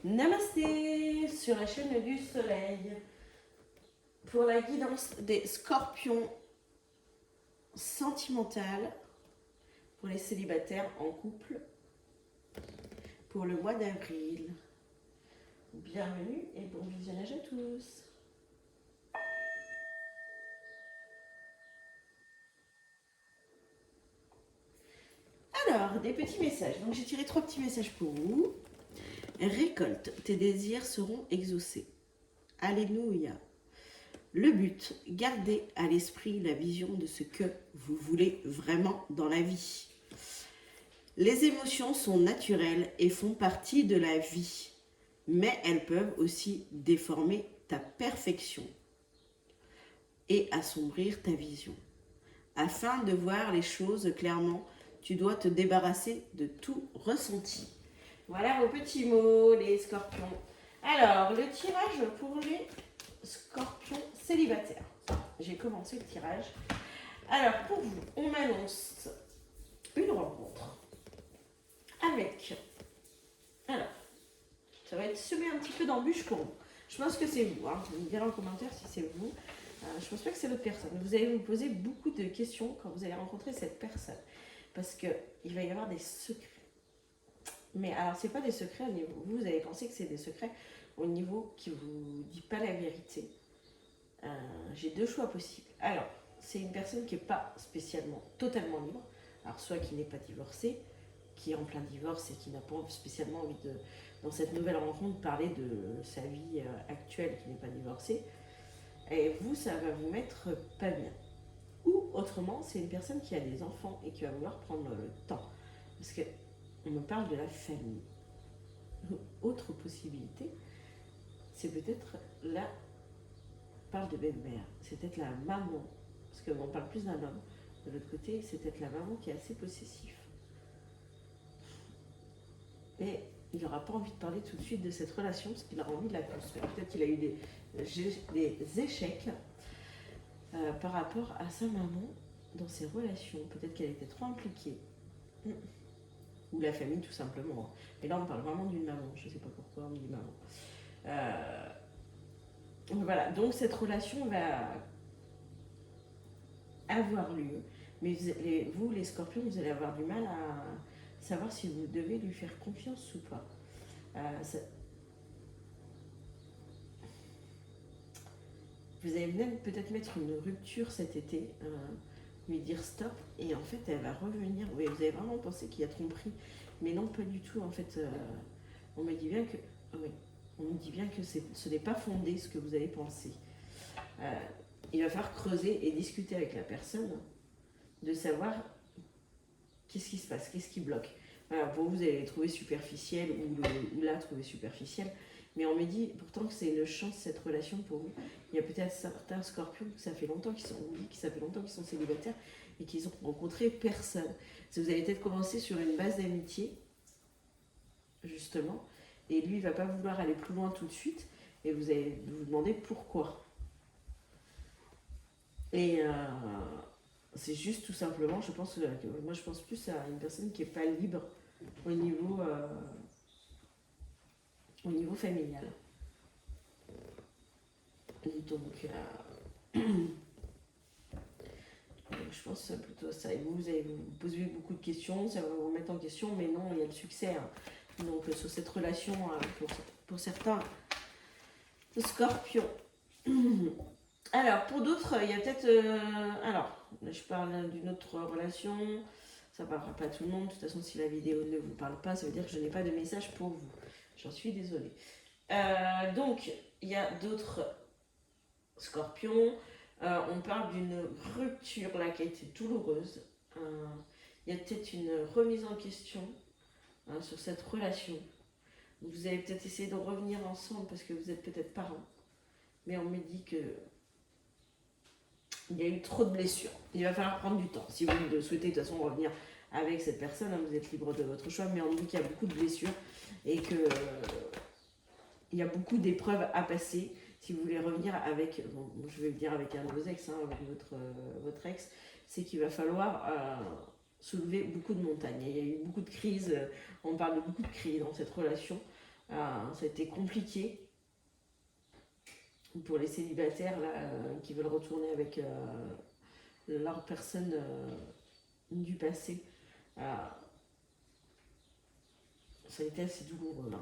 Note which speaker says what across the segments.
Speaker 1: Namasté sur la chaîne du soleil pour la guidance des scorpions sentimentales pour les célibataires en couple pour le mois d'avril. Bienvenue et bon visionnage à tous. Alors, des petits messages. Donc j'ai tiré 3 petits messages pour vous. Récolte, tes désirs seront exaucés. Alléluia. Le but, gardez à l'esprit la vision de ce que vous voulez vraiment dans la vie. Les émotions sont naturelles et font partie de la vie, mais elles peuvent aussi déformer ta perfection et assombrir ta vision. Afin de voir les choses clairement, tu dois te débarrasser de tout ressenti. Voilà vos petits mots, les scorpions. Alors, le tirage pour les scorpions célibataires. J'ai commencé le tirage. Alors, pour vous, on m'annonce une rencontre avec... Alors, ça va être semé un petit peu d'embûches pour vous. Je pense que c'est vous. Vous me direz en commentaire si c'est vous. Je pense pas que c'est l'autre personne. Vous allez vous poser beaucoup de questions quand vous allez rencontrer cette personne. Parce qu'il va y avoir des secrets. Mais alors, c'est pas des secrets au niveau... Vous allez penser que c'est des secrets au niveau qui vous dit pas la vérité. J'ai 2 choix possibles. Alors, c'est une personne qui n'est pas spécialement totalement libre. Alors, soit qui n'est pas divorcée, qui est en plein divorce et qui n'a pas spécialement envie de, dans cette nouvelle rencontre, parler de sa vie actuelle, qui n'est pas divorcée. Et vous, ça va vous mettre pas bien. Ou autrement, c'est une personne qui a des enfants et qui va vouloir prendre le temps. Parce qu'on me parle de la famille. Autre possibilité, c'est peut-être la parle de belle-mère, c'est peut-être la maman, parce qu'on parle plus d'un homme. De l'autre côté, c'est peut-être la maman qui est assez possessive. Et il n'aura pas envie de parler tout de suite de cette relation, parce qu'il aura envie de la construire. Peut-être qu'il a eu des échecs par rapport à sa maman dans ses relations. Peut-être qu'elle était trop impliquée. Ou la famille, tout simplement. Mais là, on parle vraiment d'une maman. Je ne sais pas pourquoi on dit maman. Voilà, donc cette relation va avoir lieu, mais vous, les scorpions, vous allez avoir du mal à savoir si vous devez lui faire confiance ou pas. Vous allez même peut-être mettre une rupture cet été, lui dire stop, et en fait elle va revenir. Oui, vous avez vraiment pensé qu'il y a tromperie, mais non, pas du tout. En fait, on me dit bien que... Oui. On me dit bien que ce n'est pas fondé ce que vous avez pensé. Il va falloir creuser et discuter avec la personne de savoir qu'est-ce qui se passe, qu'est-ce qui bloque. Alors pour vous, vous allez les trouver superficielles ou la trouver superficielle, mais on me dit pourtant que c'est une chance cette relation pour vous. Il y a peut-être certains scorpions que ça fait longtemps qu'ils sont célibataires et qu'ils ont rencontré personne. Vous allez peut-être commencer sur une base d'amitié, justement. Et lui, il ne va pas vouloir aller plus loin tout de suite. Et vous allez vous demander pourquoi. Et c'est juste tout simplement, je pense, moi je pense plus à une personne qui n'est pas libre au niveau familial. Donc, je pense plutôt à ça. Et vous allez vous poser beaucoup de questions, ça va vous mettre en question, mais non, il y a le succès. Donc sur cette relation, pour certains scorpions. Alors pour d'autres, il y a peut-être... alors, là, je parle d'une autre relation, ça ne parlera pas à tout le monde. De toute façon, si la vidéo ne vous parle pas, ça veut dire que je n'ai pas de message pour vous. J'en suis désolée. Donc, il y a d'autres scorpions. On parle d'une rupture là qui a été douloureuse. Il y a peut-être une remise en question sur cette relation. Vous allez peut-être essayer de revenir ensemble parce que vous êtes peut-être parents. Mais on me dit que il y a eu trop de blessures. Il va falloir prendre du temps. Si vous souhaitez de toute façon revenir avec cette personne, vous êtes libre de votre choix, mais on me dit qu'il y a beaucoup de blessures et que il y a beaucoup d'épreuves à passer. Si vous voulez revenir avec, bon, je vais le dire avec un de vos ex, avec votre ex, c'est qu'il va falloir soulever beaucoup de montagnes. Il y a eu beaucoup de crises, on parle de beaucoup de crises dans cette relation. Ça a été compliqué pour les célibataires là, qui veulent retourner avec leur personne du passé. Ça a été assez douloureux. Là.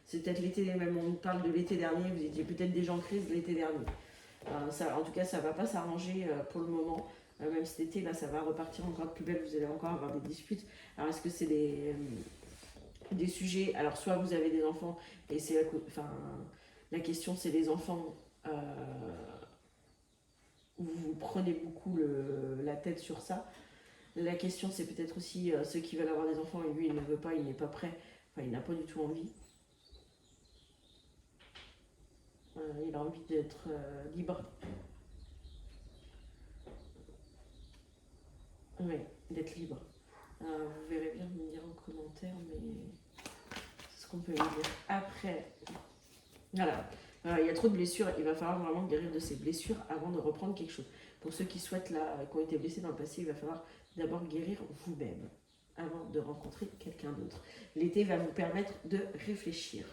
Speaker 1: C'est peut-être l'été, même on parle de l'été dernier, vous étiez peut-être déjà en crise l'été dernier. En tout cas, ça ne va pas s'arranger pour le moment. Même cet été, là, ça va repartir encore de plus belle, vous allez encore avoir des disputes. Alors, est-ce que c'est des sujets... Alors, soit vous avez des enfants, et c'est la question, c'est les enfants... vous prenez beaucoup la tête sur ça. La question, c'est peut-être aussi ceux qui veulent avoir des enfants, et lui, il ne veut pas, il n'est pas prêt. Enfin, il n'a pas du tout envie. Il a envie d'être libre. Oui, d'être libre. Vous verrez bien me dire en commentaire, mais c'est ce qu'on peut me dire. Après, voilà, il y a trop de blessures, il va falloir vraiment guérir de ces blessures avant de reprendre quelque chose. Pour ceux qui souhaitent, là, qui ont été blessés dans le passé, il va falloir d'abord guérir vous-même avant de rencontrer quelqu'un d'autre. L'été va vous permettre de réfléchir.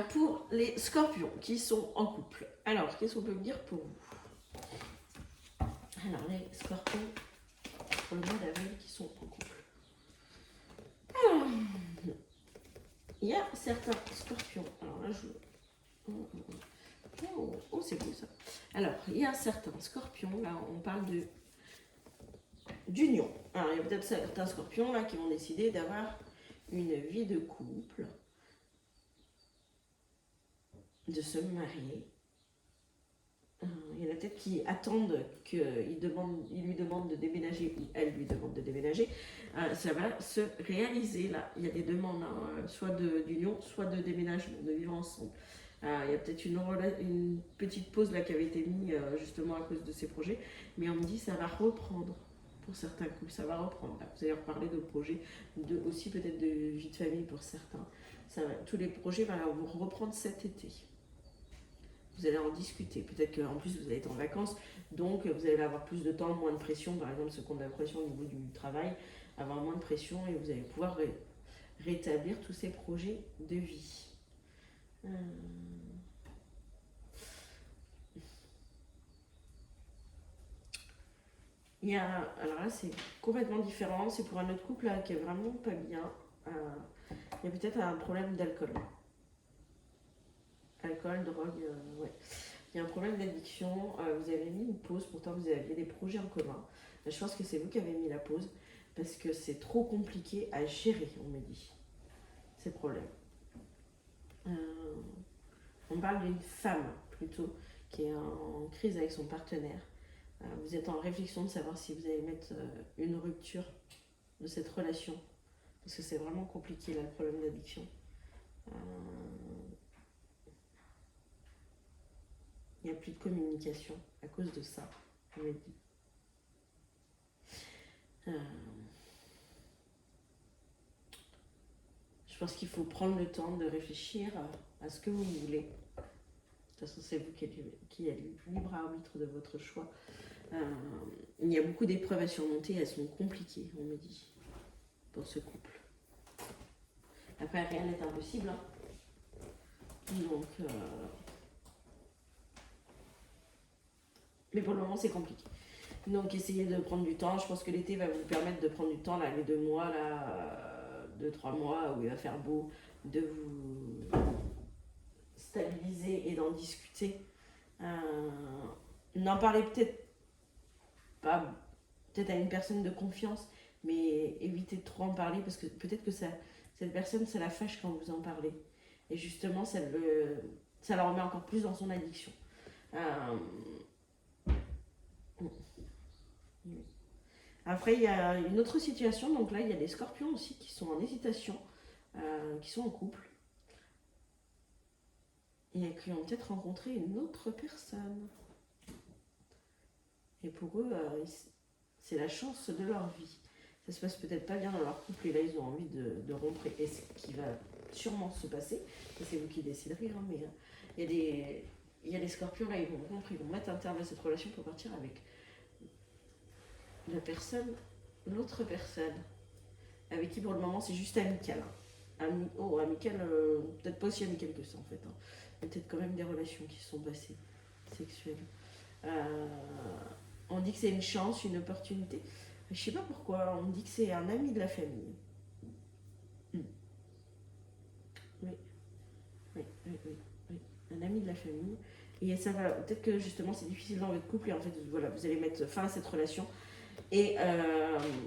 Speaker 1: Pour les scorpions qui sont en couple, alors qu'est-ce qu'on peut me dire pour vous? Alors les scorpions pour le mois d'avril qui sont en couple. Alors, il y a certains scorpions, alors là je... Oh, c'est beau ça. Alors, il y a certains scorpions, là on parle d'union. Alors il y a peut-être certains scorpions là qui vont décider d'avoir une vie de couple, de se marier. Il y en a peut-être qui attendent qu'il lui demande de déménager ou elle lui demande de déménager. Ça va se réaliser là. Il y a des demandes, soit d'union, soit de déménagement, de vivre ensemble. Il y a peut-être une petite pause là qui avait été mise justement à cause de ces projets. Mais on me dit que ça va reprendre. Pour certains couples, ça va reprendre. Là. Vous allez reparler de projets, aussi peut-être de vie de famille pour certains. Tous les projets vont reprendre cet été. Vous allez en discuter. Peut-être qu'en plus vous allez être en vacances, donc vous allez avoir plus de temps, moins de pression. Par exemple, ceux qui ont de la pression au niveau du travail, avoir moins de pression et vous allez pouvoir rétablir tous ces projets de vie. Alors là, c'est complètement différent. C'est pour un autre couple là, qui est vraiment pas bien. Il y a peut-être un problème d'alcool. Alcool, drogue, ouais. Il y a un problème d'addiction. Vous avez mis une pause, pourtant vous aviez des projets en commun. Je pense que c'est vous qui avez mis la pause parce que c'est trop compliqué à gérer, on me dit, ces problèmes. On parle d'une femme plutôt qui est en crise avec son partenaire. Vous êtes en réflexion de savoir si vous allez mettre une rupture de cette relation parce que c'est vraiment compliqué là, le problème d'addiction. Il n'y a plus de communication à cause de ça, on m'a dit. Je pense qu'il faut prendre le temps de réfléchir à ce que vous voulez. De toute façon, c'est vous qui êtes libre arbitre de votre choix. Il y a beaucoup d'épreuves à surmonter, elles sont compliquées, on me dit, pour ce couple. Après, rien n'est impossible. Hein. Donc, mais pour le moment, c'est compliqué. Donc, essayez de prendre du temps. Je pense que l'été va vous permettre de prendre du temps, là, les 2 mois, là, 2-3 mois où il va faire beau, de vous stabiliser et d'en discuter. N'en parlez peut-être pas, peut-être à une personne de confiance, mais évitez de trop en parler parce que peut-être que cette personne, ça la fâche quand vous en parlez. Et justement, ça la remet encore plus dans son addiction. Après, il y a une autre situation. Donc là, il y a des scorpions aussi qui sont en hésitation, qui sont en couple. Et qui ont peut-être rencontré une autre personne. Et pour eux, c'est la chance de leur vie. Ça se passe peut-être pas bien dans leur couple et là, ils ont envie de rompre. Et ce qui va sûrement se passer, et c'est vous qui déciderez, hein, mais il y a des scorpions là, ils vont rompre, ils vont mettre un terme à cette relation pour partir avec l'autre personne, avec qui pour le moment c'est juste amical. amical, peut-être pas aussi amical que ça en fait. Hein. Peut-être quand même des relations qui se sont passées, sexuelles. On dit que c'est une chance, une opportunité. Je sais pas pourquoi, on dit que c'est un ami de la famille. Hmm. Oui, oui, oui, oui, oui. Un ami de la famille. Et ça va, peut-être que justement c'est difficile dans votre couple et en fait voilà, vous allez mettre fin à cette relation et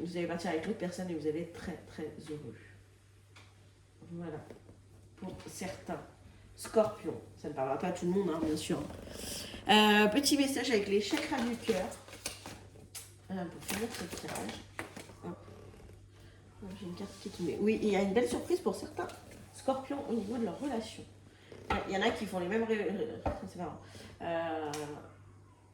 Speaker 1: vous allez partir avec l'autre personne et vous allez être très très heureux. Voilà, pour certains. Scorpion, ça ne parlera pas à tout le monde, hein, bien sûr. Petit message avec les chakras du cœur. Pour finir ce tirage. J'ai une carte qui est tombée. Oui, il y a une belle surprise pour certains scorpions au niveau de leur relation. Il y en a qui font les mêmes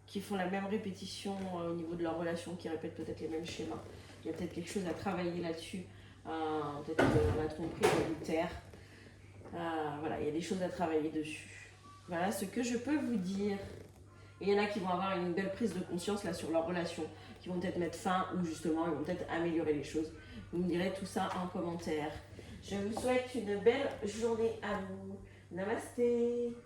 Speaker 1: qui font la même répétition au niveau de leur relation, qui répètent peut-être les mêmes schémas. Il y a peut-être quelque chose à travailler là-dessus. Peut-être la tromperie, l'adultère. Voilà, il y a des choses à travailler dessus. Voilà ce que je peux vous dire. Et il y en a qui vont avoir une belle prise de conscience là sur leur relation, qui vont peut-être mettre fin ou justement ils vont peut-être améliorer les choses. Vous me direz tout ça en commentaire. Je vous souhaite une belle journée à vous. Namasté.